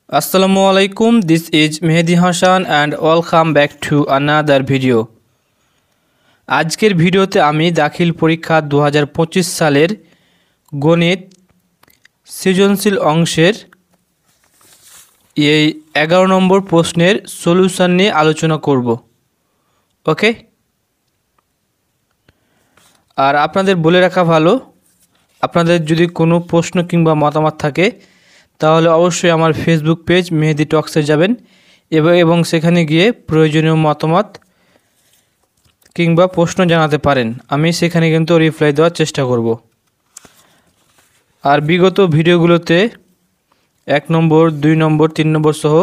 Assalamualaikum, this is Mehdi Hassan and welcome back to another video. আজকের ভিডিওতে আমি দাখিল পরীক্ষা 2025 সালের গণিত সৃজনশীল অংশের এই 11 নম্বর প্রশ্নের সলিউশন নিয়ে আলোচনা করব। ওকে, আর আপনাদের বলে রাখা ভালো, আপনাদের যদি কোনো প্রশ্ন কিংবা মতামত থাকে তাহলে অবশ্যই আমার ফেসবুক পেজ মেহেদি টক্সে যাবেন এবং সেখানে গিয়ে প্রয়োজনীয় মতামত কিংবা প্রশ্ন জানাতে পারেন। আমি সেখানে কিন্তু রিপ্লাই দেওয়ার চেষ্টা করব। আর বিগত ভিডিওগুলোতে 1 নম্বর 2 নম্বর 3 নম্বর সহ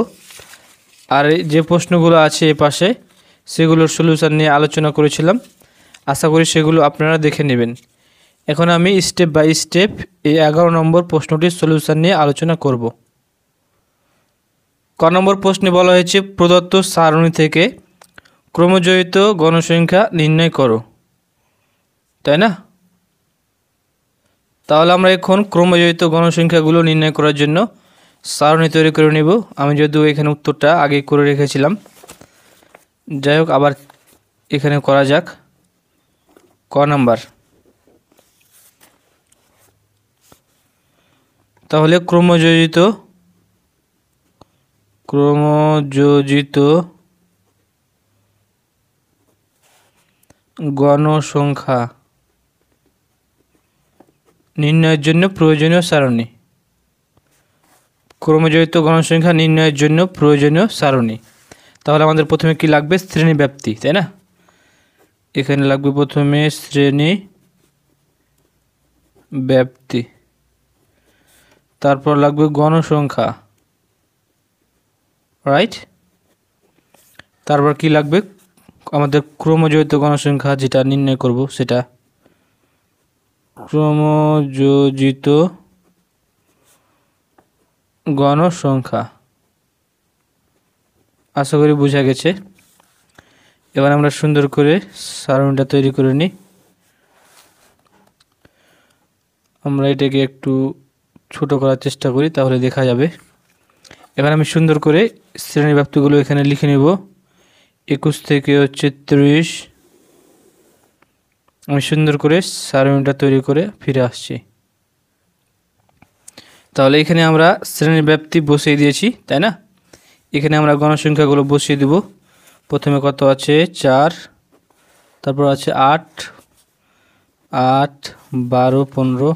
আর যে প্রশ্নগুলো আছে এ পাশে সেগুলোর সলিউশন নিয়ে আলোচনা করেছিলাম। আশা করি সেগুলো আপনারা দেখে নেবেন। এখন আমি স্টেপ বাই স্টেপ এই 11 নম্বর প্রশ্নটির সলিউশন নিয়ে আলোচনা করব। ক নম্বর প্রশ্নে বলা হয়েছে প্রদত্ত সারণী থেকে ক্রমজয়িত গণসংখ্যা নির্ণয় করো, তাই না? তাহলে আমরা এখন ক্রমজয়িত গণসংখ্যাগুলো নির্ণয় করার জন্য সারণী তৈরি করে নেব। আমি যদিও এখানে উত্তরটা আগে করে রেখেছিলাম, যাই হোক আবার এখানে করা যাক। ক নাম্বার, তাহলে ক্রমযোজিত গণসংখ্যা নির্ণয়ের জন্য প্রয়োজনীয় সারণী। ক্রমযোজিত গণসংখ্যা নির্ণয়ের জন্য প্রয়োজনীয় সারণী। তাহলে আমাদের প্রথমে কি লাগবে? শ্রেণী ব্যাপ্তি, তাই না? এখানে লাগবে প্রথমে শ্রেণী ব্যাপ্তি, তারপর লাগবে গণসংখ্যা, রাইট? তারপর কি লাগবে? আমাদের ক্রমযোজিত গণসংখ্যা যেটা নির্ণয় করব সেটা ক্রমযোজিত গণসংখ্যা। আশা করি বোঝা গেছে। এবার আমরা সুন্দর করে সারণীটা তৈরি করে নিই। আমরা এটাকে একটু ছোট করার চেষ্টা করি, তাহলে দেখা যাবে। এবার আমি সুন্দর করে শ্রেণীব্যাপ্তিগুলো এখানে লিখে নেব। 21 থেকে হচ্ছে 30। আমি সুন্দর করে সারণীটা তৈরি করে ফিরে আসছি। তাহলে এখানে আমরা শ্রেণীব্যাপ্তি বসিয়ে দিয়েছি, তাই না? এখানে আমরা গণসংখ্যাগুলো বসিয়ে দেব। প্রথমে কত আছে? 4, তারপর আছে 8, 12, 15,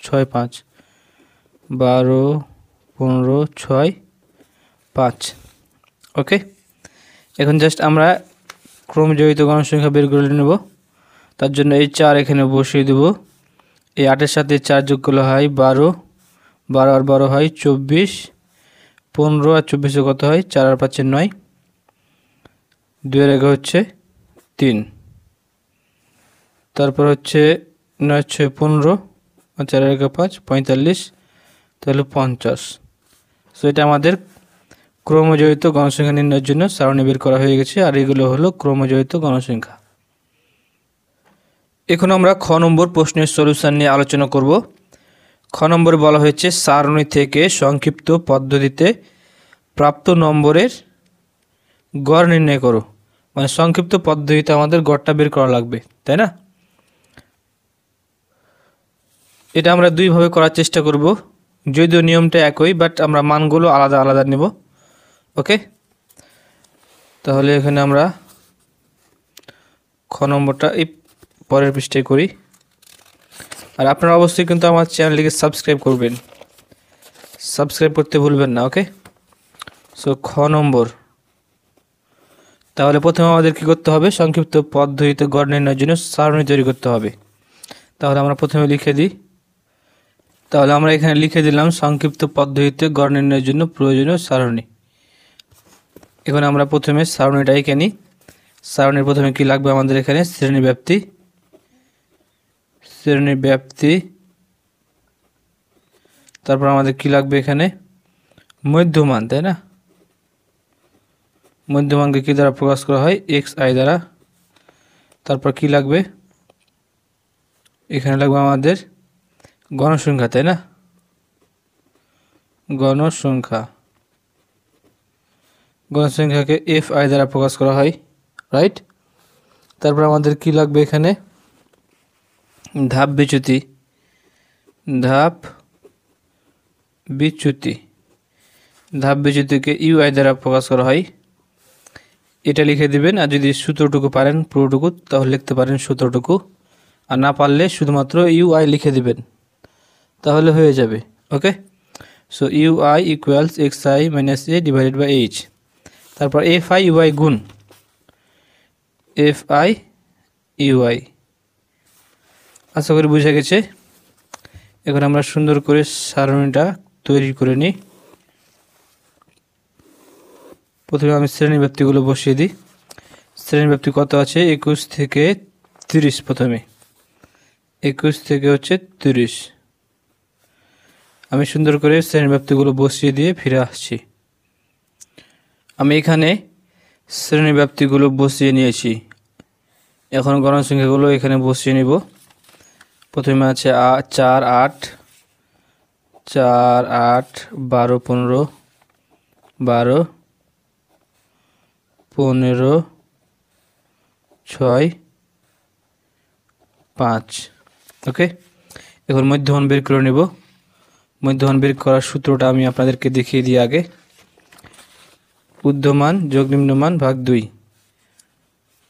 6, 5, 12, 15, 6, 5। ওকে, এখন জাস্ট আমরা ক্রমজয়িত গণসংখ্যা বের করে নেব। তার জন্য এই 4 এখানে বসিয়ে দেব। এই 8-এর সাথে 4 যোগ করলে হয় 12, 12 আর 12 হয় 24, 15 আর 24 কত হয়? 4 আর 5 9, 2 এর আগে হচ্ছে 3, তারপর হচ্ছে 9 6 15 আর 4 এর আগে 5 45, তাহলে 50। সো এটা আমাদের ক্রমজয়িত গণসংখ্যা নির্ণয়ের জন্য সারণী বের করা হয়ে গেছে। আর এগুলো হলো ক্রমজয়িত গণসংখ্যা। এখন আমরা খ নম্বর প্রশ্নের সলিউশন নিয়ে আলোচনা করব। খ নম্বরে বলা হয়েছে সারণী থেকে সংক্ষিপ্ত পদ্ধতিতে প্রাপ্ত নম্বরের গড় নির্ণয় করো। মানে সংক্ষিপ্ত পদ্ধতিতে আমাদের গড়টা বের করা লাগবে, তাই না? এটা আমরা দুইভাবে করার চেষ্টা করব, যদিও নিয়মটা একই, বাট আমরা মানগুলো আলাদা আলাদা নেব। ওকে, তাহলে এখানে আমরা খ নম্বরটা এই পরের পৃষ্ঠায় করি। আর আপনারা অবশ্যই কিন্তু আমার চ্যানেলটিকে সাবস্ক্রাইব করবেন, সাবস্ক্রাইব করতে ভুলবেন না। ওকে, সো খ নম্বর, তাহলে প্রথমে আমাদের কি করতে হবে? সংক্ষিপ্ত পদ্ধতিতে গড় নির্ণয়ের জন্য সারণী তৈরি করতে হবে। তাহলে আমরা প্রথমে লিখে দিই। তাহলে আমরা এখানে লিখে দিলাম সংক্ষিপ্ত পদ্ধতিতে গড় নির্ণয়ের জন্য প্রয়োজনীয় সারণী। এখন আমরা প্রথমে সারণীটা এঁকে নিই। সারণীর প্রথমে কি লাগবে আমাদের? এখানে শ্রেণীব্যাপ্তি, তারপর আমাদের কি লাগবে? এখানে মধ্যমান, তাই না? মধ্যমানকে কি দ্বারা প্রকাশ করা হয়? xi দ্বারা। তারপর কি লাগবে? এখানে লাগবে আমাদের গণসংখ্যা, তাই না? গণসংখ্যা। গণসংখ্যাকে এফ আই দ্বারা প্রকাশ করা হয়, রাইট। তারপর আমাদের কি লাগবে এখানে, ধাপ বিচ্যুতি। ধাপ বিচ্যুতি, ধাপ বিচ্যুতিকে ইউ আই দ্বারা প্রকাশ করা হয়, এটা লিখে দিবেন। আর যদি সূত্রটুকু পারেন পুরোটুকু তাহলে লিখতে পারেন সূত্রটুকু, আর না পারলে শুধুমাত্র ইউ আই লিখে দিবেন, তাহলে হয়ে যাবে। Okay, so u i equals x i minus a divided by h. তারপর এফ আই ইউ আই গুণ এফ আই ইউ আই। আশা করি বুঝে গেছে। এখন আমরা সুন্দর করে সারণীটা তৈরি করে নিই। প্রথমে আমি শ্রেণীব্যাপ্তিগুলো বসিয়ে দিই। শ্রেণীব্যাপ্তি কত আছে, 21 থেকে 30। প্রথমে 21 থেকে হচ্ছে 30। আমি সুন্দর করে শ্রেণীব্যাপ্তিগুলো বসিয়ে দিয়ে ফিরে আসছি। আমি এখানে শ্রেণীব্যাপ্তিগুলো বসিয়ে নিয়েছি, এখন গণসংখ্যাগুলো এখানে বসিয়ে নিব। প্রথমে আছে 4 8 4 8 12 15 12 15 6 5। ওকে, এখন মধ্যমান বের করে নেব। মধ্যমান বের করার সূত্রটা আমি আপনাদেরকে দেখিয়ে দিই আগে। ঊর্ধ্বমান যোগ নিম্নমান ভাগ 2।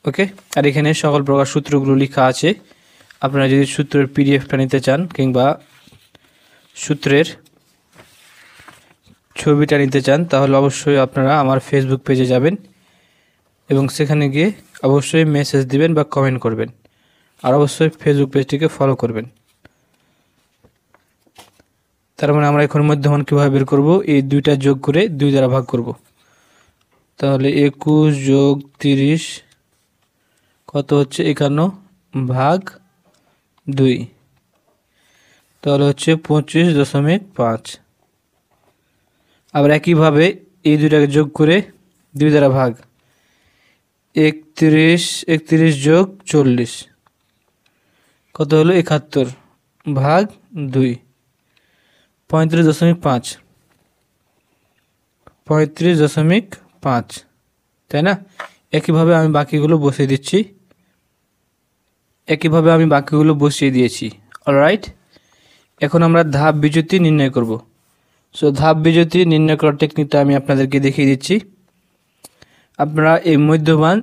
ওকে, আর এখানে সকল প্রকার সূত্রগুলো লেখা আছে। আপনারা যদি সূত্রের পিডিএফটা নিতে চান কিংবা সূত্রের ছবিটা নিতে চান তাহলে অবশ্যই আপনারা আমার ফেসবুক পেজে যাবেন এবং সেখানে গিয়ে অবশ্যই মেসেজ দিবেন বা কমেন্ট করবেন, আর অবশ্যই ফেসবুক পেজটিকে ফলো করবেন। তার মানে আমরা এখন মধ্যমান কীভাবে বের করব, এই দুইটা যোগ করে 2 দ্বারা ভাগ করব। তাহলে 21 যোগ 30 কত হচ্ছে 51 ভাগ 2, তাহলে হচ্ছে 25.5। আবার একইভাবে এই দুইটাকে যোগ করে 2 দ্বারা ভাগ, 31 যোগ 40 কত হলো 71 ভাগ 2, 35.5 35.5, তাই না। একইভাবে আমি বাকিগুলো বসিয়ে দিয়েছি। অলরাইট, এখন আমরা ধাপ বিচ্যুতি নির্ণয় করব। সো ধাপ বিচ্যুতি নির্ণয় করার টেকনিকটা আমি আপনাদেরকে দেখিয়ে দিচ্ছি। আপনারা এই মধ্যমান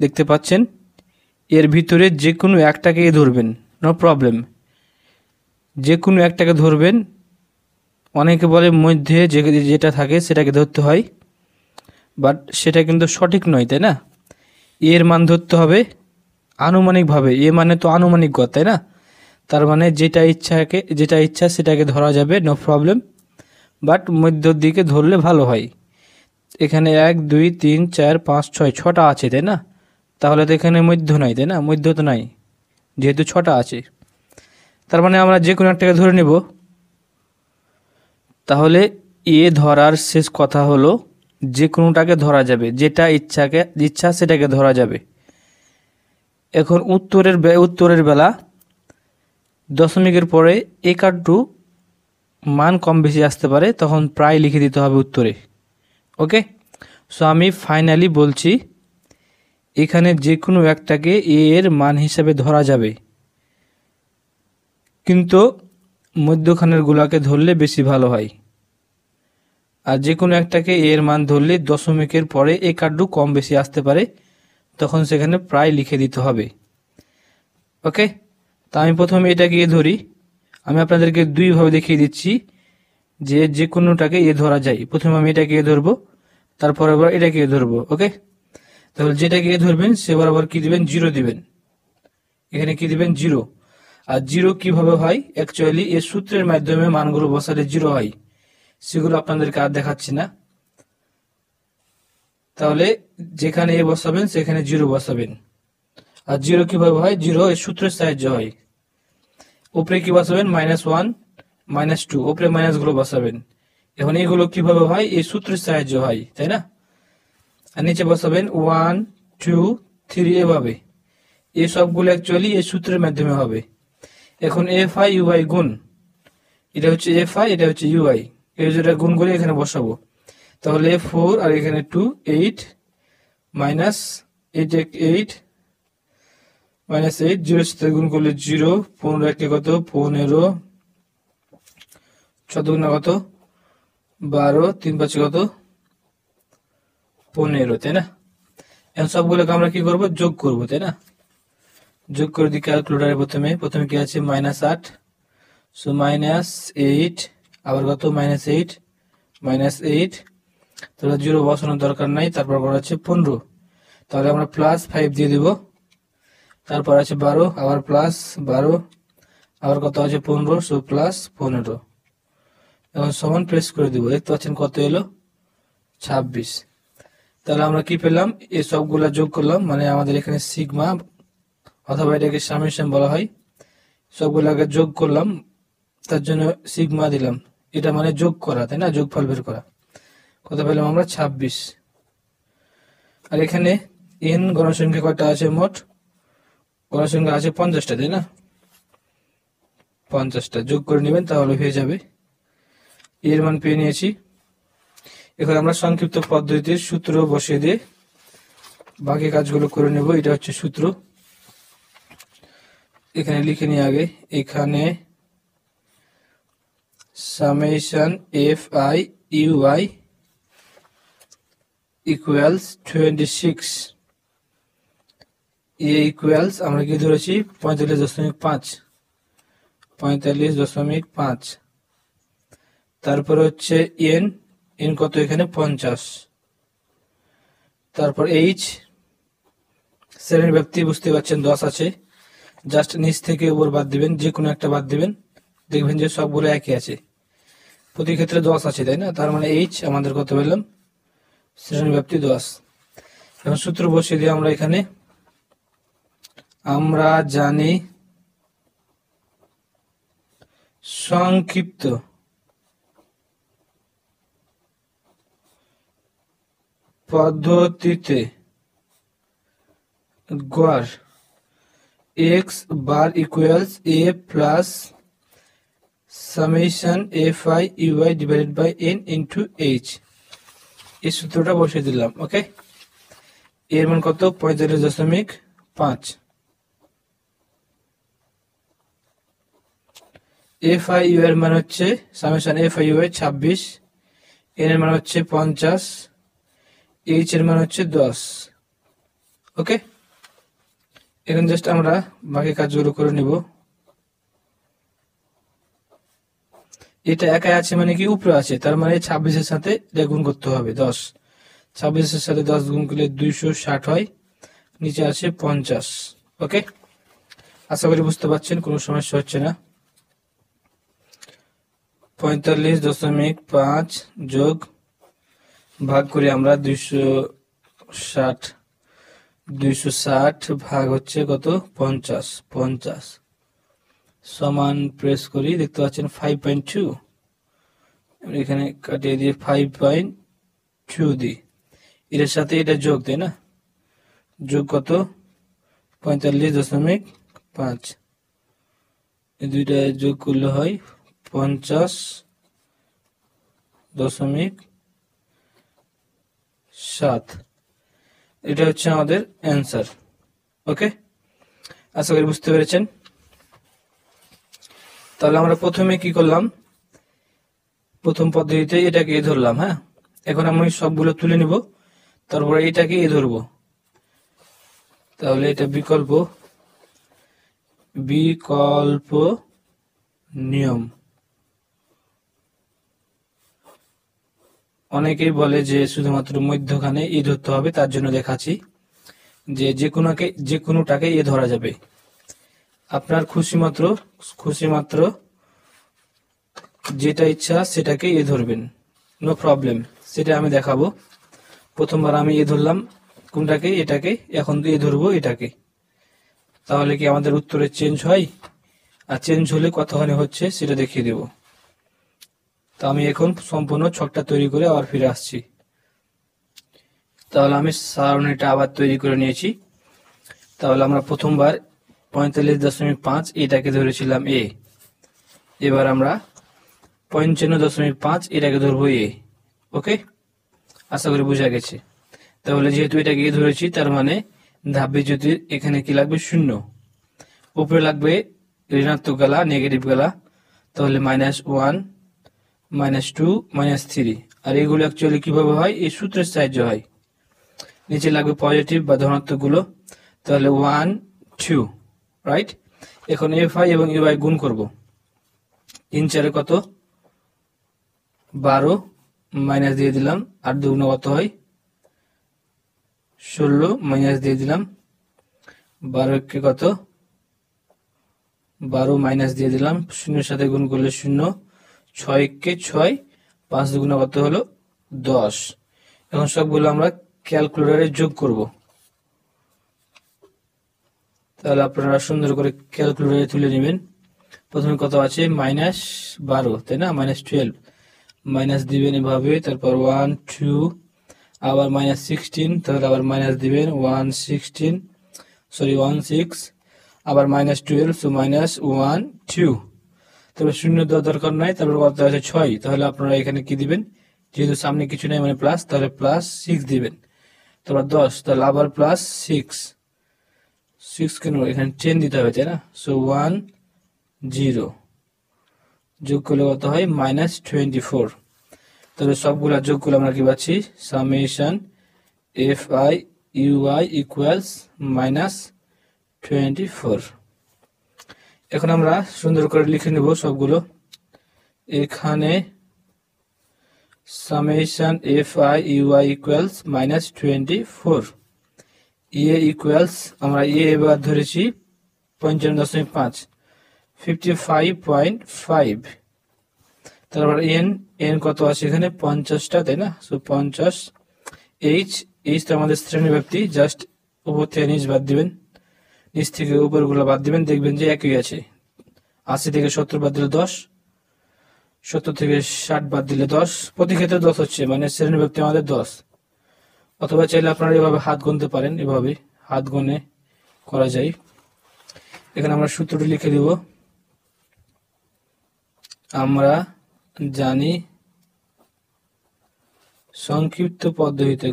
দেখতে পাচ্ছেন, এর ভিতরে যে কোনো একটাকে ধরবেন, নো প্রবলেম, যে কোনো একটাকে ধরবেন। অনেকে বলে মধ্যে যেটা থাকে সেটাকে ধরতে হয়, বাট সেটা কিন্তু সঠিক নয়, তাই না। এর মান ধরতে হবে আনুমানিকভাবে, এ মানে তো আনুমানিক গড়, তাই না। তার মানে যেটা ইচ্ছা সেটাকে ধরা যাবে, নো প্রবলেম, বাট মধ্যর দিকে ধরলে ভালো হয়। এখানে 1 2 3 4 5 6 6টা আছে, তাই না। তাহলে তো এখানে মধ্য নাই, তাই না, মধ্য তো নাই যেহেতু 6টা আছে। তার মানে আমরা যে কোনো একটাকে ধরে নেব। তাহলে এ ধরার শেষ কথা হলো যে কোনোটাকে ধরা যাবে, যেটা ইচ্ছা সেটাকে ধরা যাবে। এখন উত্তরের বেলা দশমিকের পরে একটু মান কম বেশি আসতে পারে, তখন প্রায় লিখে দিতে হবে উত্তরে। ওকে, সো আমি ফাইনালি বলছি এখানে যে কোনো একটাকে এর মান হিসাবে ধরা যাবে, কিন্তু মধ্যখানের গুলাকে ধরলে বেশি ভালো হয়। আর যে কোনো একটাকে এর মান ধরলে দশমিকের পরে একটু কম বেশি আসতে পারে, তখন সেখানে প্রায় লিখে দিতে হবে। ওকে, তা আমি প্রথমে এটাকে এ ধরি। আমি আপনাদেরকে দুইভাবে দেখিয়ে দিচ্ছি যে কোনোটাকে এ ধরা যায়। প্রথমে আমি এটাকে এ ধরবো, তারপর আবার এটাকে এ ধরবো। ওকে, তাহলে যেটাকে এ ধরবেন সে বরাবর কি দিবেন, 0 দিবেন। এখানে কি দিবেন, 0। আর 0 কিভাবে হয়, অ্যাকচুয়ালি এর সূত্রের মাধ্যমে মানগুলো বসালে 0 হয়, সেগুলো আপনাদেরকে আর দেখাচ্ছি না। তাহলে যেখানে এ বসাবেন সেখানে 0 বসাবেন। আর 0 কিভাবে হয়, 0 এর সূত্রের সাহায্য হয়। উপরে কি বসাবেন, -1 -2, উপরে মাইনাসগুলো বসাবেন। এখন এগুলো কিভাবে হয়, এই সূত্রের সাহায্য হয়, তাই না। আর নিচে বসাবেন 1 2 3 এভাবে। এই সবগুলো অ্যাকচুয়ালি এই সূত্রের মাধ্যমে হবে। এখন FI UI গুণ, এটা হচ্ছে FI, এটা হচ্ছে UI, এই যেটা গুণ করে এখানে বসাবো। তাহলে 4 আর এখানে 2 8 মাইনাস 8 8 মাইনাস 8 0 সাথে গুণ করলে 0 15 একে কত 15 14 গুণে কত 12 3 5 কত 15 তাই না। এখন সবগুলোকে আমরা কি করব যোগ করব তাই না। যোগ করে দিই ক্যালকুলেটরে প্রথমে কি আছে -8 সো -8 আবার কত -8 -8 তাহলে 0 বসানোর দরকার নাই তারপর আছে 15 তাহলে আমরা +5 দিয়ে দিব তারপর আছে 12 আবার +12 আবার কত আছে 15 সো +15 এখন সমান প্রেস করে দিব দেখতে পাচ্ছেন কত এলো 26 তাহলে আমরা কি পেলাম এই সবগুলা যোগ করলাম মানে আমাদের এখানে সিগমা অথবা এটাকে সামেশন বলা হয় সবগুলাকে যোগ করলাম তার জন্য সিগমা দিলাম এটা মানে যোগ করা তাই না যোগফল বের করা কত পেলাম আমরা 26 আর এখানে n গণসংখ্যা কয়টা আছে মোট গণসংখ্যা আছে 50টা তাই না 50টা যোগ করে নেবেন তাহলে হয়ে যাবে এর মান পেয়ে নিয়েছি এখন আমরা সংক্ষিপ্ত পদ্ধতিতে সূত্র বসিয়ে দিয়ে বাকি কাজগুলো করে নেব এটা হচ্ছে সূত্র এখানে লিখে নিই আগে এখানে সামেশন fi uy ইকুয়ালস 26 এ ইকুয়ালস আমরা কি ধরেছি 45.5 তারপর হচ্ছে n কত এখানে 50 তারপর h শ্রেণীর ব্যক্তি বুঝতে পারছেন 10 আছে জাস্ট নিচ থেকে উপর বাদ দিবেন যে কোনো একটা বাদ দিবেন দেখবেন যে সবগুলো একই আছে প্রতি ক্ষেত্রে 10 আছে তাই না তার মানে h আমাদের কত পেলাম শ্রেণীর ব্যক্তি 10 এখন সূত্র বসিয়ে দিয়ে আমরা এখানে আমরা জানি সংক্ষিপ্ত পদ্ধতিতে গড় x বার equals a plus summation fi uy divided by n into h এই সূত্রটা বসিয়ে দিলাম ওকে এর মান কত 45.5 fi u এর মান হচ্ছে সামেশন fi uy 26 n এর মান হচ্ছে 50 h এর মান হচ্ছে 10 ওকে এখন জাস্ট আমরা বাকি কাজগুলো করে নিব এটা একাই আছে মানে কি উপরে আছে তার মানে 26 এর সাথে এটা গুণ করতে হবে 10 26 এর সাথে 10 গুণ করলে 260 হয় নিচে আছে 50 ওকে আশা করি বুঝতে পারছেন কোনো সমস্যা হচ্ছে না 45.5 যোগ ভাগ করে আমরা 260 ভাগ হচ্ছে কত 50 সমান প্রেস করি দেখতে পাচ্ছেন 5.2 এখানে কাটিয়ে দিয়ে 5.2 দিই এর সাথে এটা যোগ তাই না যোগ কত 45.5 এই দুইটা যোগ করলে হয় 50.7 এটা হচ্ছে আমাদের অ্যান্সার ওকে আশা করি বুঝতে পেরেছেন তাহলে আমরা প্রথমে কি করলাম প্রথম পদ্ধতিতে এটাকে এ ধরলাম হ্যাঁ এখন আমি সবগুলো তুলে নিব তারপরে এটাকে এ ধরব তাহলে এটা বিকল্প নিয়ম অনেকেই বলে যে শুধুমাত্র মধ্যখানে এ ধরতে হবে তার জন্য দেখাচ্ছি যে যে কোনোটাকে এ ধরা যাবে আপনার খুশি মাত্র যেটা ইচ্ছা সেটাকে এ ধরবেন নো প্রবলেম সেটা আমি দেখাবো প্রথমবার আমি এ ধরলাম কোনটাকে এটাকে এখন এ ধরবো এটাকে তাহলে কি আমাদের উত্তরে চেঞ্জ হয় আর চেঞ্জ হলে কতখানি হচ্ছে সেটা দেখিয়ে দেব তো আমি এখন সম্পূর্ণ ছকটা তৈরি করে আবার ফিরে আসছি তাহলে আমি সারণীটা আবার তৈরি করে নিয়েছি তাহলে আমরা প্রথমবার 45.5 এটাকে ধরেছিলাম এ এবার আমরা 55.5 এটাকে ধরবো এ ওকে আশা করি বোঝা গেছে। তাহলে যেহেতু এটাকে এ ধরেছি, তার মানে ধাপ বিচ্যুতির এখানে কি লাগবে? শূন্য। উপরে লাগবে ঋণাত্মক গালা, নেগেটিভ গালা, তাহলে -1, -2, -3। আর এগুলো অ্যাকচুয়ালি কিভাবে হয়? এই সূত্রের সাহায্যে হয়। নিচে লাগবে পজিটিভ বা ধনাত্মক গুলো, তাহলে 1, 2, রাইট। এখন FI এবং UI গুণ করব। 3 4 কত? 12, মাইনাস দিয়ে দিলাম, 8 দুগুণ কত হয়? 16, মাইনাস দিয়ে দিলাম, 12 কে কত? 12 মাইনাস দিয়ে দিলাম, শূন্যের সাথে গুণ করলে 0, 6 কে 6, 5 দুগুণ কত হলো? 10। এখন সবগুলো আমরা ক্যালকুলেটরে যোগ করব। তাহলে আপনারা সুন্দর করে ক্যালকুলেটরে তুলে নেবেন। প্রথমে কত আছে? -12, তাই না? -12 মাইনাস দিবেন এভাবে, তারপর 1 2, আবার -16, তাহলে আবার মাইনাস দিবেন 16, আবার -12, সো -1 2। তারপর শূন্য দেওয়ার দরকার নাই, তারপর কত আছে? 6। তাহলে আপনারা এখানে কি দিবেন? যেহেতু সামনে কিছু নেই মানে প্লাস, তাহলে +6 দিবেন। তারপর 10, তাহলে আবার +6 কেন? এখানে 10 দিতে হবে, তাই না? সো 1 0 যোগ করলে কত হয়? -24। তাহলে সবগুলা যোগ করলে আমরা কি পাচ্ছি? Summation FI UI equals -24। এখন আমরা সুন্দর করে লিখে নেব সবগুলো। এখানে সামেশন FI UI ইকুয়ালস -24। এ ইকুয়ালস, আমরা এ এবার ধরেছি 55.5, 55.5। তারপর এন কত আছে এখানে? 50টা, তাই না? সো 50। এইচ তো আমাদের শ্রেণী ব্যক্তি, জাস্ট উপর থেকে নিচ বাদ দিবেন, নিচ থেকে উপরগুলো বাদ দিবেন, দেখবেন যে একই আছে। 80 থেকে 70 বাদ দিলে 10, 70 থেকে 60 বাদ দিলে 10, প্রতি ক্ষেত্রে 10 হচ্ছে, মানে শ্রেণী ব্যক্তি আমাদের 10। অথবা চাইলে আপনারা এভাবে হাত গুনতে পারেন, এভাবে হাত গুনে করা যায়। এখানে আমরা সূত্রটি লিখে দিব। আমরা জানি সংক্ষিপ্ত পদ্ধতিতে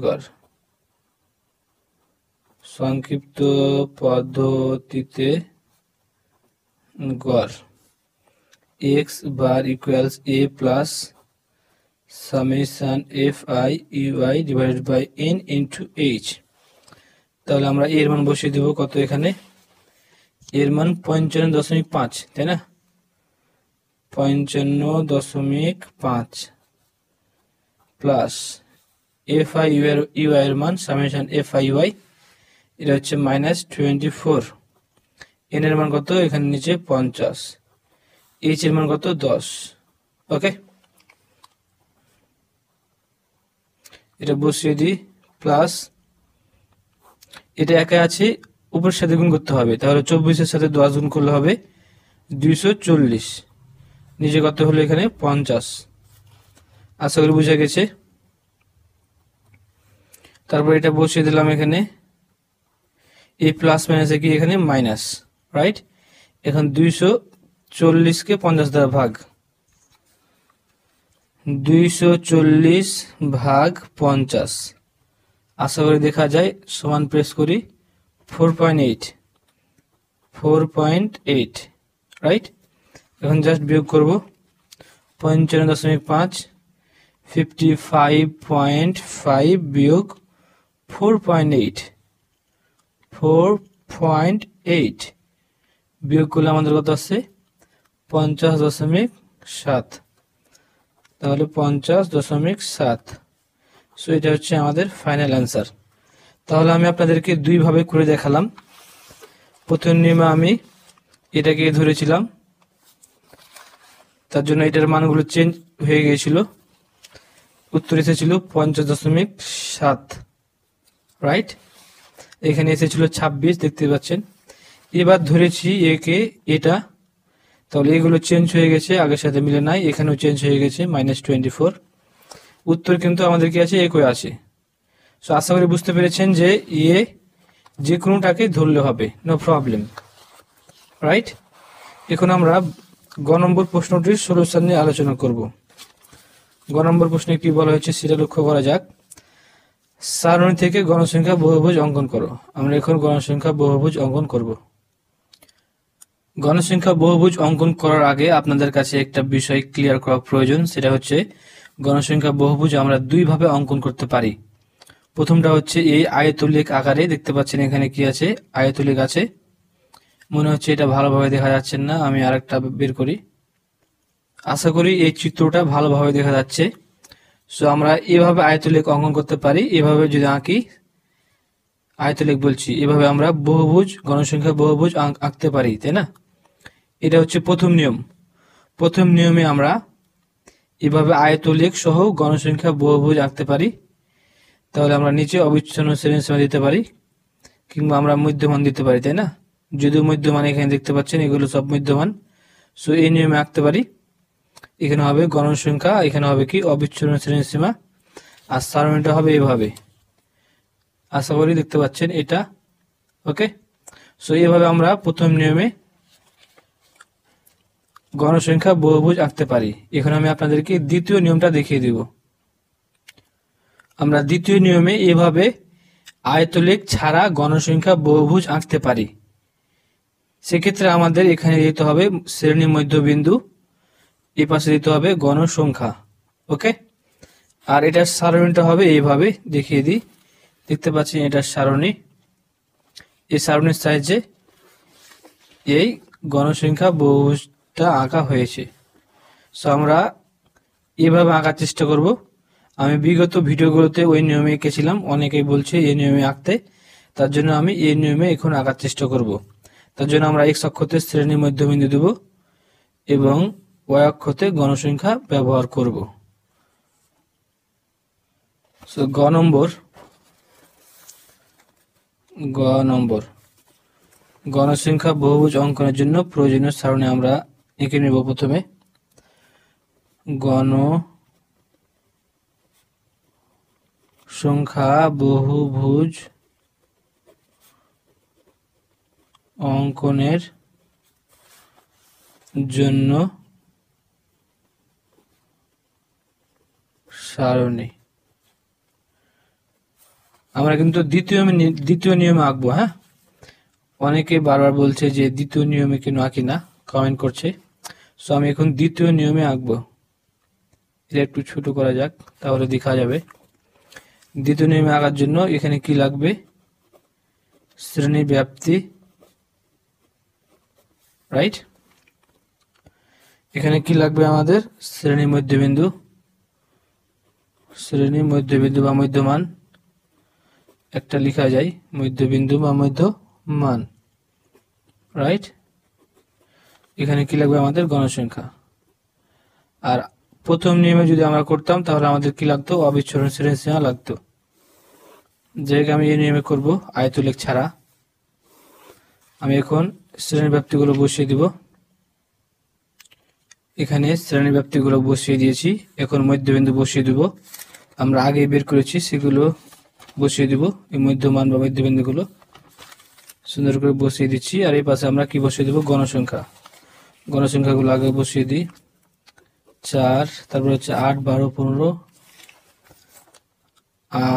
গড় x বার equals a plus summation FI UI divided by n into h। তাহলে আমরা এর মান বসিয়ে দেব কত এখানে? এর মান 55.5, তাই না? 55.5 প্লাস FI UI এর মান সামেশন FI UI, এটা হচ্ছে -24। n এর মান কত? এখানে নিচে 50, h এর মান কত? 10। ওকে, এটা বসিয়ে দিই, প্লাস এটা একা আছে, উপরের সাথে গুণ করতে হবে, তাহলে 24-এর সাথে 10 গুণ করলে হবে 240, নিচে কত হলো? এখানে 50। আশা করি বুঝা গেছে। তারপর এটা বসিয়ে দিলাম এখানে, এই প্লাস মাইনাসে কি এখানে মাইনাস, রাইট? এখন 240 কে 50 দ্বারা ভাগ, 240 ভাগ 50, আশা করি দেখা যায়। সমান প্রেস করি, 4.8, রাইট? এখন জাস্ট বিয়োগ করব, 55.5, 55.5 বিয়োগ 4.8 বিয়োগ করলে আমাদের কত আসছে? 50.7। তাহলে 50.7। সো এটা হচ্ছে আমাদের ফাইনাল অ্যান্সার। তাহলে আমি আপনাদেরকে দুইভাবে করে দেখালাম। প্রথম নিয়মে আমি এটাকে ধরেছিলাম, তার জন্য এটার মানগুলো চেঞ্জ হয়ে গিয়েছিল, উত্তর এসেছিল 50.7, রাইট? এখানে এসেছিল 26, দেখতে পাচ্ছেন। এবার ধরেছি একে এটা, তাহলে এগুলো চেঞ্জ হয়ে গেছে, আগের সাথে মিলে নাই, এখানেও চেঞ্জ হয়ে গেছে, -24। উত্তর কিন্তু আমাদের কি আছে? একই আছে। সো আশা করি বুঝতে পেরেছেন যে যে কোনোটাকে ধরলে হবে, নো প্রবলেম, রাইট? এখন আমরা গ নম্বর প্রশ্নটির সলিউশন নিয়ে আলোচনা করব। গ নম্বর প্রশ্নে কি বলা হয়েছে সেটা লক্ষ্য করা যাক। সারণী থেকে গণসংখ্যা বহুভুজ অঙ্কন করো। আমরা এখন গণসংখ্যা বহুভুজ অঙ্কন করব। গণসংখ্যা বহুভুজ অঙ্কন করার আগে আপনাদের কাছে একটা বিষয় ক্লিয়ার করা প্রয়োজন, সেটা হচ্ছে গণসংখ্যা বহুভুজ আমরা দুইভাবে অঙ্কন করতে পারি। প্রথমটা হচ্ছে এই আয়তলেখ আকারে, দেখতে পাচ্ছেন এখানে কি আছে, আয়তলেখ আছে। মনে হচ্ছে এটা ভালোভাবে দেখা যাচ্ছে না, আমি আরেকটা বের করি। আশা করি এই চিত্রটা ভালোভাবে দেখা যাচ্ছে। সো আমরা এভাবে আয়তলেখ অঙ্কন করতে পারি। এভাবে যদি আঁকি, আয়তলেখ বলছি, এভাবে আমরা বহুভুজ, গণসংখ্যা বহুভুজ আঁকতে পারি, তাই না? এটা হচ্ছে প্রথম নিয়ম। প্রথম নিয়মে আমরা এভাবে আয়তলেখ সহ গণসংখ্যা বহুভুজ আঁকতে পারি। তাহলে আমরা নিচে অবিচ্ছিন্ন শ্রেণীসীমা দিতে পারি, কিংবা আমরা মধ্যমান দিতে পারি, তাই না? যদিও মধ্যমান এখানে দেখতে পাচ্ছেন এগুলো সব মধ্যমান। সো এই নিয়মে আঁকতে পারি। এখানে হবে গণসংখ্যা, এখানে হবে কি অবিচ্ছিন্ন শ্রেণীসীমা, আর সারণীটা হবে এভাবে। আশা করি দেখতে পাচ্ছেন এটা। ওকে, সো এইভাবে আমরা প্রথম নিয়মে গণসংখ্যা বহুভুজ আঁকতে পারি। এখন আমি আপনাদেরকে দ্বিতীয় নিয়মটা দেখিয়ে দিব। আমরা দ্বিতীয় নিয়মে এভাবে আয়তলেখ ছাড়া গণসংখ্যা বহুভুজ আঁকতে পারি। সেক্ষেত্রে আমাদের এখানে দিতে হবে শ্রেণী মধ্যবিন্দু, এই পাশে দিতে হবে গণসংখ্যা। ওকে, আর এটার সারণীটা হবে এইভাবে, দেখিয়ে দিই। দেখতে পাচ্ছেন এটার সারণী, এই সারণীর সাহায্যে এই গণসংখ্যা বহুভুজটা আঁকা হয়েছে। সো আমরা এভাবে আঁকার চেষ্টা করব। আমি বিগত ভিডিওগুলোতে ওই নিয়মে এঁকেছিলাম, অনেকেই বলছে এই নিয়মে আঁকতে, তার জন্য আমি এই নিয়মে এখন আঁকার চেষ্টা করব। তার জন্য আমরা এক্স অক্ষতে শ্রেণী মধ্যবিন্দু দেব এবং ওয়াই অক্ষতে গণসংখ্যা ব্যবহার করব। সো গ নম্বর গণসংখ্যা বহুভুজ অঙ্কনের জন্য প্রয়োজনীয় সারণী আমরা এঁকে নেব। প্রথমে গণসংখ্যা বহুভুজ অঙ্কনের জন্য সারণী। আমরা কিন্তু দ্বিতীয় নিয়মে আঁকবো। হ্যাঁ, অনেকে বারবার বলছে যে দ্বিতীয় নিয়মে কেন আঁকি না, কমেন্ট করছে। সো আমি এখন দ্বিতীয় নিয়মে আঁকবো। এটা একটু ছোট করা যাক, তাহলে দেখা যাবে। দ্বিতীয় নিয়মে আঁকার জন্য এখানে কি লাগবে, শ্রেণী ব্যাপ্তি, রাইট। এখানে কি লাগবে আমাদের, শ্রেণী মধ্যবিন্দু, শ্রেণী মধ্যবিন্দু বা মধ্যমান, একটা লেখা যায় মধ্যবিন্দু বা মধ্যমান, রাইট। এখানে কি লাগবে আমাদের, গণসংখ্যা। আর প্রথম নিয়মে যদি আমরা করতাম তাহলে আমাদের কি লাগতো, অবিচ্ছিন্ন শ্রেণীসীমা লাগতো। যেহেতু আমি এই নিয়মে করব আয়তলেখ ছাড়া, আমি এখন শ্রেণী ব্যাপ্তিগুলো বসিয়ে দিব। এখানে শ্রেণী ব্যাপ্তিগুলো বসিয়ে দিয়েছি, এখন মধ্যবিন্দু বসিয়ে দিব। আমরা আগে বের করেছি সেগুলো বসিয়ে দিব, এই মধ্যমান বা মধ্যবিন্দুগুলো সুন্দর করে বসিয়ে দিচ্ছি। আর এই পাশে আমরা কি বসিয়ে দেব, গণসংখ্যা। গণসংখ্যাগুলো আগে বসিয়ে দিই, 4, তারপর হচ্ছে 8, 12, 15,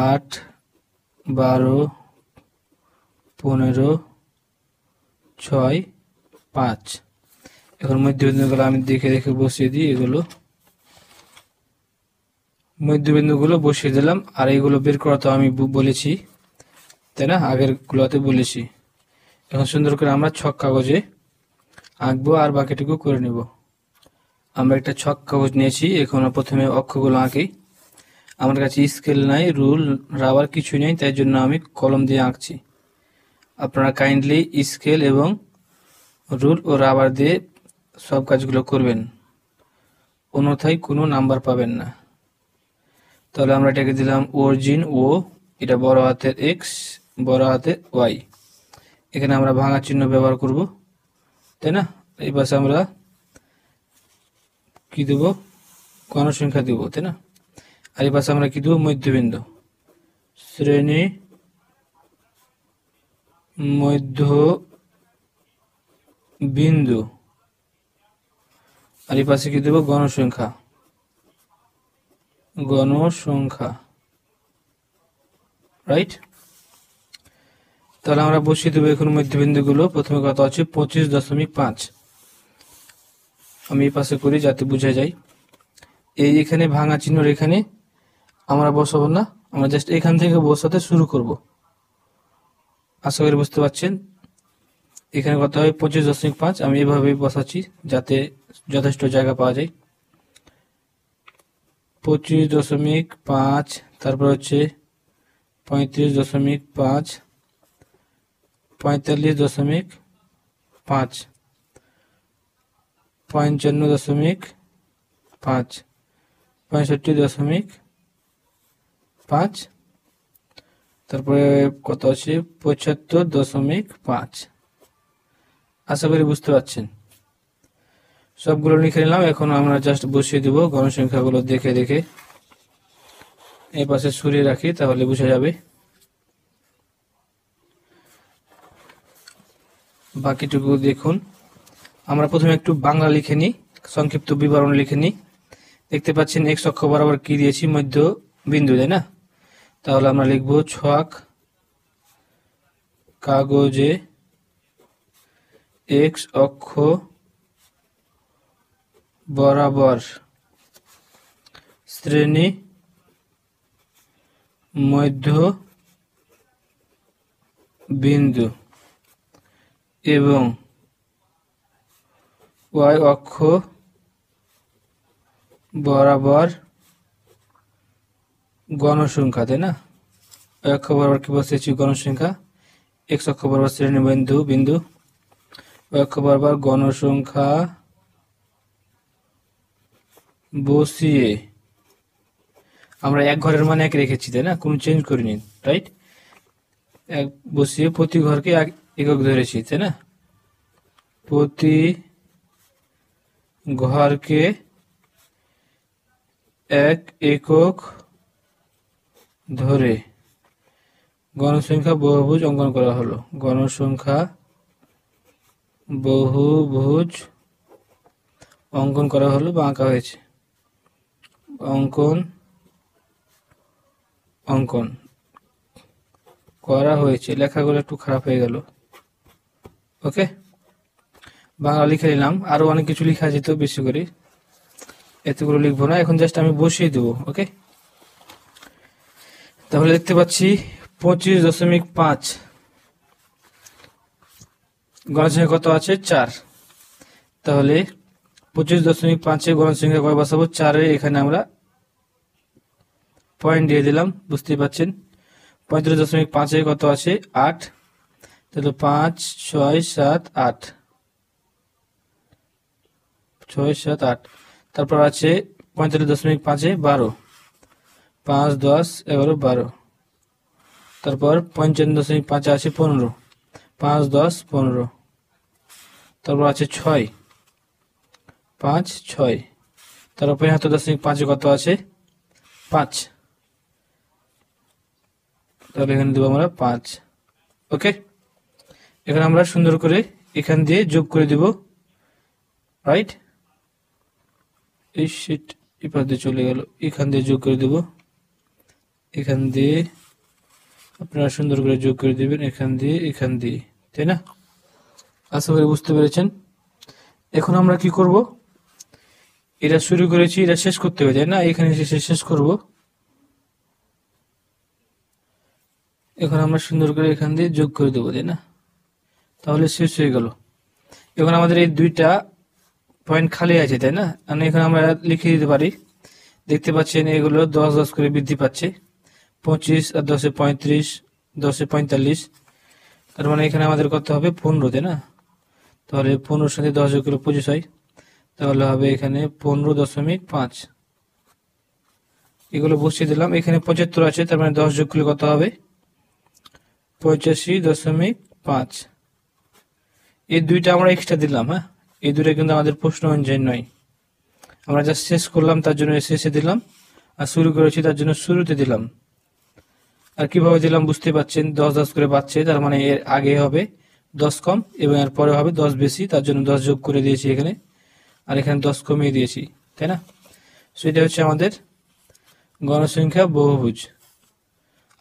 8, 12, 15, 6, 5। এখন মধ্যবিন্দুগুলো আমি দেখে দেখে বসিয়ে দিই। এগুলো মধ্যবিন্দুগুলো বসিয়ে দিলাম। আর এগুলো বের করা তো আমি বলেছি, তাই না, আগের গুলোতে বলেছি। এখন সুন্দর করে আমরা ছক কাগজে আঁকবো আর বাকিটুকু করে নেব। আমরা একটা ছক কাগজ নিয়েছি, এখন প্রথমে অক্ষগুলো আঁকি। আমার কাছে স্কেল নাই, রুল, রাবার কিছু নেই, তাই জন্য আমি কলম দিয়ে আঁকছি। আপনারা কাইন্ডলি স্কেল এবং রুল ও রাবার দিয়ে সব কাজগুলো করবেন, অন্যথায় কোনো নাম্বার পাবেন না। তাহলে আমরা এটাকে দিলাম অরিজিন ও, এটা বড় হাতের এক্স, বড় হাতের ওয়াই। এখানে আমরা ভাঙা চিহ্ন ব্যবহার করব, তাই না। এই পাশে আমরা কি দেব, গণসংখ্যা দেব, তাই না। আর এই পাশে আমরা কি দেব, মধ্যবিন্দু, শ্রেণী মধ্যবিন্দু। আর এই পাশে কি দেব, গণসংখ্যা, গণসংখ্যা। রাইট। তাহলে আমরা বসিয়ে দেবো এখন মধ্যবিন্দুগুলো। প্রথমে কত আছে 25.5, আমি এই পাশে করি যাতে বোঝা যায়। এই এখানে ভাঙা চিহ্নর এখানে আমরা বসাবো না, আমরা জাস্ট এখান থেকে বসাতে শুরু করব। আশা করি বুঝতে পারছেন। এখানে কত হয় 25.5, আমি এভাবেই বসাচ্ছি যাতে যথেষ্ট জায়গা পাওয়া যায়। 25.5, তারপর হচ্ছে 35.5, 45.5, 55.5, 65.5, তারপরে কত আছে 75.5। আশা করি বুঝতে পারছেন। সবগুলো লিখে নিলাম। এখন আমরা জাস্ট বসিয়ে দেব গণসংখ্যাগুলো দেখে দেখে। এই পাশে সরিয়ে রাখি তাহলে বোঝা যাবে। বাকিটুকু দেখুন। আমরা প্রথমে একটু বাংলা লিখে নিই, সংক্ষিপ্ত বিবরণ লিখে নিই। দেখতে পাচ্ছেন এক্স অক্ষ বরাবর কি দিয়েছি, মধ্য বিন্দু, তাই না? তাহলে আমরা লিখব ছক কাগজে এক্স অক্ষ বরাবর শ্রেণী মধ্য বিন্দু এবং ওয়াই অক্ষ বরাবর গণসংখ্যা, তাই না? ওয়াই অক্ষ বরাবর কি বসেছি গণসংখ্যা, এক্স অক্ষ বরাবর শ্রেণী বিন্দু, ওয়াই অক্ষ বরাবর গণসংখ্যা বসিয়ে আমরা এক ঘরের মান এক রেখেছি, তাই না? কোনো চেঞ্জ করিনি, রাইট? এক বসিয়ে প্রতি ঘরকে একক ধরেছি, তাই না? প্রতি ঘরকে এক একক ধরে গণসংখ্যা বহুভুজ অঙ্কন করা হলো। গণসংখ্যা বহুভুজ অঙ্কন করা হলো বা আঁকা হয়েছে। অঙ্কন করা হয়েছে। লেখাগুলো একটু খারাপ হয়ে গেল। ওকে, বাংলা লিখে নিলাম। আরো অনেক কিছু লেখা যেত, বেশি করে এতগুলো লিখবো না, এখন জাস্ট আমি বসিয়ে দেবো। ওকে, তাহলে দেখতে পাচ্ছি 25.5 গণসংখ্যা কত আছে 4। তাহলে 25.5 গণসংখ্যা কয় বসাবো 4-এ, এখানে আমরা পয়েন্ট দিয়ে দিলাম, বুঝতেই পাচ্ছেন। 35.5 কত আছে 8, তাহলে 5, 6, 7, 8, 6, 7, 8। তারপর আছে 45.5 12, 5, 10, 11, 12। তারপর 55.5 আছে 15, 5, 10, 15। তারপর আছে 6, 5, 6। তারপর 75.5 কত আছে 5, তাহলে এখানে দেবো আমরা 5। ওকে, এখানে আমরা সুন্দর করে এখান দিয়ে যোগ করে দিব, রাইট? এই শিট এপাশ দিয়ে চলে গেল, এখান দিয়ে যোগ করে দেব, এখান দিয়ে আপনারা সুন্দর করে যোগ করে দিবেন, এখান দিয়ে, তাই না? আশা করি বুঝতে পেরেছেন। এখন আমরা কি করব, এটা শুরু করেছি, এটা শেষ করতে হবে, তাই না? এখানে শেষ করব। এখন আমরা সুন্দর করে এখান দিয়ে যোগ করে দেবো, তাই না? তাহলে শেষ হয়ে গেল। এখন আমাদের এই দুইটা পয়েন্ট খালি আছে, তাই না? মানে এখানে আমরা লিখে দিতে পারি। দেখতে পাচ্ছেন এগুলো 10 10 করে বৃদ্ধি পাচ্ছে। 25 আর 10-এ 35, 10-এ 45। তার মানে এখানে আমাদের কত হবে 15, তাই না? তাহলে 15-এর সাথে 10 যোগ করলে 25 হয়, তাহলে হবে এখানে 15.5। এগুলো বসিয়ে দিলাম। এখানে 75 আছে, তার মানে 10 যোগ করলে কত হবে 85.5। এই দুইটা আমরা এক্সট্রা দিলাম। হ্যাঁ, এই দুটো কিন্তু আমাদের প্রশ্ন অনুযায়ী নয়, আমরা যা শেষ করলাম তার জন্য শেষে দিলাম, আর শুরু করেছি তার জন্য শুরুতে দিলাম। আর কিভাবে দিলাম বুঝতে পাচ্ছেন, 10 10 করে পাচ্ছে, তার মানে এর আগে হবে 10 কম এবং এর পরে হবে 10 বেশি, তার জন্য 10 যোগ করে দিয়েছি এখানে, আর এখানে 10 কমিয়ে দিয়েছি, তাই না? সো এটা হচ্ছে আমাদের গণসংখ্যা বহুভুজ।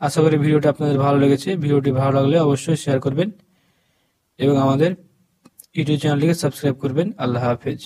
আশা করি ভিডিওটি আপনাদের ভালো লেগেছে। ভিডিওটি ভালো লাগলে অবশ্যই শেয়ার করবেন এবং আমাদের ইউটিউব চ্যানেলটিকে সাবস্ক্রাইব করবেন। আল্লাহ হাফেজ।